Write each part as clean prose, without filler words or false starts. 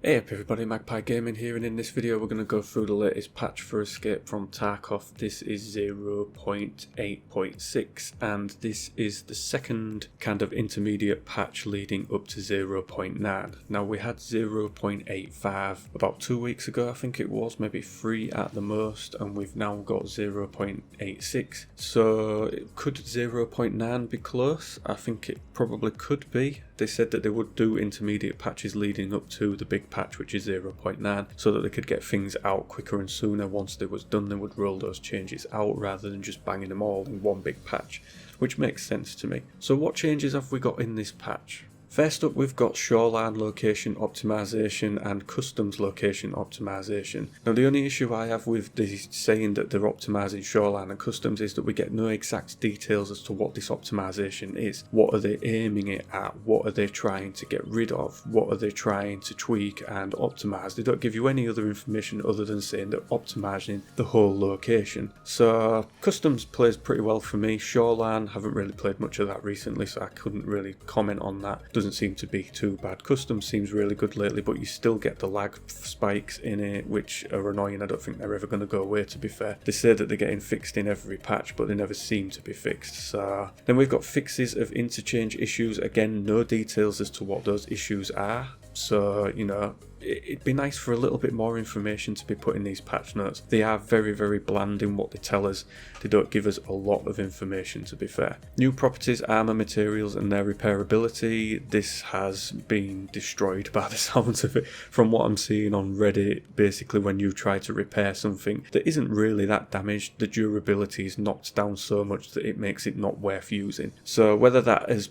Hey up everybody, Magpie Gaming here, and in this video we're going to go through the latest patch for Escape from Tarkov. This is 0.8.6 and this is the second kind of intermediate patch leading up to 0.9. Now we had 0.85 about 2 weeks ago, I think it was, maybe 3 at the most, and we've now got 0.86. So could 0.9 be close? I think it probably could be. They said that they would do intermediate patches leading up to the big patch, which is 0.9, so that they could get things out quicker and sooner. Once they was done, they would roll those changes out rather than just banging them all in one big patch, which makes sense to me. So what changes have we got in this patch? First up, we've got shoreline location optimization and customs location optimization. Now the only issue I have with this saying that they're optimizing shoreline and customs is that we get no exact details as to what this optimization is. What are they aiming it at? What are they trying to get rid of? What are they trying to tweak and optimize? They don't give you any other information other than saying they're optimizing the whole location. So customs plays pretty well for me. Shoreline, haven't really played much of that recently, so I couldn't really comment on that. Doesn't seem to be too bad. Customs seems really good lately, but you still get the lag spikes in it, which are annoying. I don't think they're ever going to go away, to be fair. They say that they're getting fixed in every patch, but they never seem to be fixed. So then we've got fixes of interchange issues. Again, no details as to what those issues are. So, you know, it'd be nice for a little bit more information to be put in these patch notes. They are very, very bland in what they tell us. They don't give us a lot of information, to be fair. New properties, armor materials and their repairability. This has been destroyed by the sounds of it. From what I'm seeing on Reddit, basically when you try to repair something that isn't really that damaged, the durability is knocked down so much that it makes it not worth using. So whether that is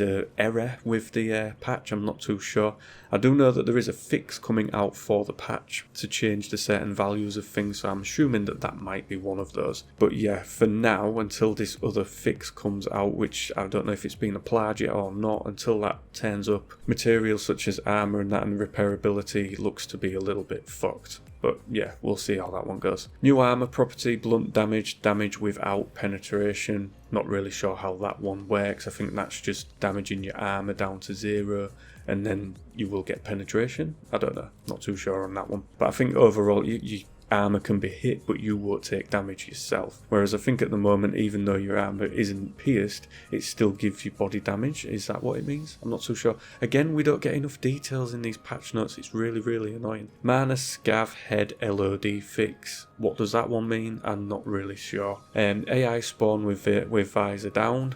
an error with the patch, I'm not too sure. I do know that there is a fix coming out for the patch to change the certain values of things, so I'm assuming that that might be one of those. But yeah, for now, until this other fix comes out, which I don't know if it's been applied yet or not, until that turns up, materials such as armor and that and repairability looks to be a little bit fucked. But yeah, we'll see how that one goes. New armor property, blunt damage, damage without penetration. Not really sure how that one works. I think that's just damaging your armor down to 0 and then you will get penetration. I don't know, not too sure on that one. But I think overall your armor can be hit but you won't take damage yourself. Whereas I think at the moment, even though your armor isn't pierced, it still gives you body damage. Is that what it means? I'm not too sure. Again, we don't get enough details in these patch notes. It's really, really annoying. Mana Scav Head LOD fix. What does that one mean? I'm not really sure. AI spawn with visor down.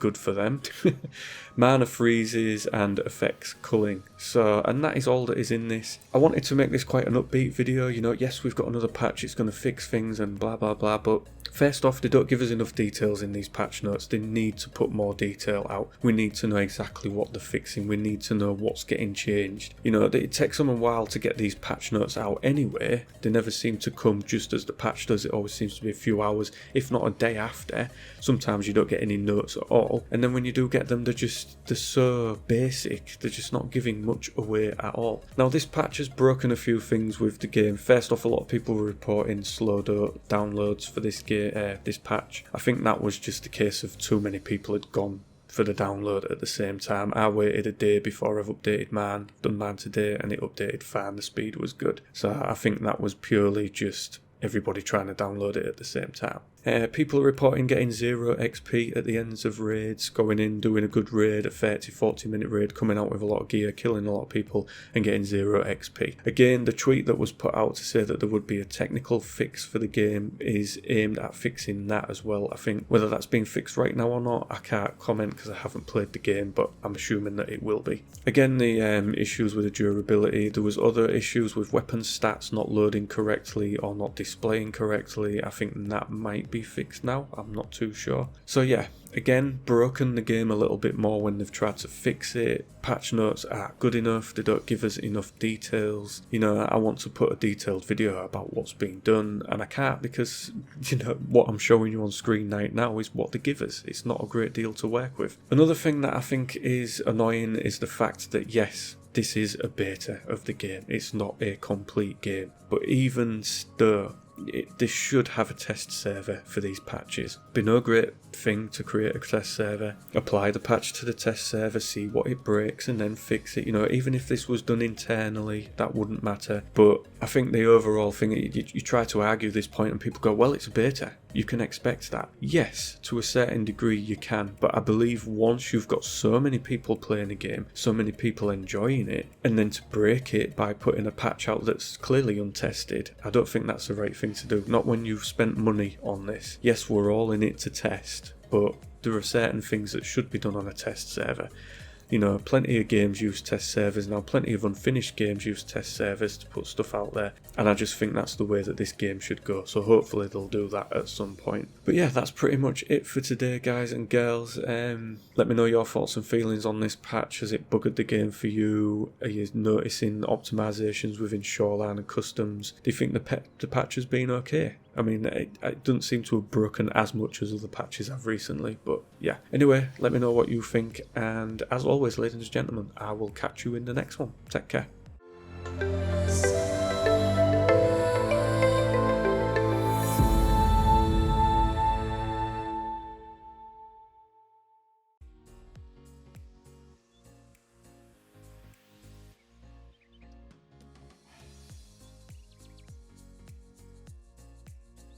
Good for them. Mana freezes and affects culling. So, and that is all that is in this. I wanted to make this quite an upbeat video. You know, yes, we've got another patch, it's going to fix things and blah blah blah, but first off, they don't give us enough details in these patch notes. They need to put more detail out. We need to know exactly what they're fixing. We need to know what's getting changed. You know, it takes them a while to get these patch notes out anyway. They never seem to come just as the patch does. It always seems to be a few hours, if not a day after. Sometimes you don't get any notes at all. And then when you do get them, they're so basic. They're just not giving much away at all. Now, this patch has broken a few things with the game. First off, a lot of people were reporting slow downloads for this game. This patch. I think that was just a case of too many people had gone for the download at the same time. I waited a day before I've updated mine, done mine today, and it updated fine. The speed was good. So I think that was purely just everybody trying to download it at the same time. People are reporting getting 0 XP at the ends of raids, going in, doing a good raid, a 30-40 minute raid, coming out with a lot of gear, killing a lot of people and getting 0 XP. Again, the tweet that was put out to say that there would be a technical fix for the game is aimed at fixing that as well. I think whether that's being fixed right now or not, I can't comment because I haven't played the game, but I'm assuming that it will be. Again, the issues with the durability, there was other issues with weapon stats not loading correctly or not displaying correctly. I think that might be fixed now. I'm not too sure. So yeah, again, broken the game a little bit more when they've tried to fix it. Patch notes aren't good enough. They don't give us enough details. You know, I want to put a detailed video about what's being done and I can't because, you know, what I'm showing you on screen right now is what they give us. It's not a great deal to work with. Another thing that I think is annoying is the fact that yes, this is a beta of the game. It's not a complete game. But even still, This should have a test server for these patches. Be no great thing to create a test server, apply the patch to the test server, see what it breaks and then fix it. Even if this was done internally, that wouldn't matter. But I think the overall thing, you try to argue this point and people go, well, it's a beta, you can expect that. Yes, to a certain degree you can, but I believe once you've got so many people playing a game, so many people enjoying it, and then to break it by putting a patch out that's clearly untested, I don't think that's the right thing to do. Not when you've spent money on this. Yes, we're all in it to test, but there are certain things that should be done on a test server. Plenty of games use test servers now, plenty of unfinished games use test servers to put stuff out there, and I just think that's the way that this game should go, so hopefully they'll do that at some point. But yeah, that's pretty much it for today, guys and girls. Let me know your thoughts and feelings on this patch. Has it buggered the game for you? Are you noticing optimizations within Shoreline and Customs? Do you think the patch has been okay? I mean, it doesn't seem to have broken as much as other patches have recently, but yeah. Anyway, let me know what you think, and as always, ladies and gentlemen, I will catch you in the next one. Take care.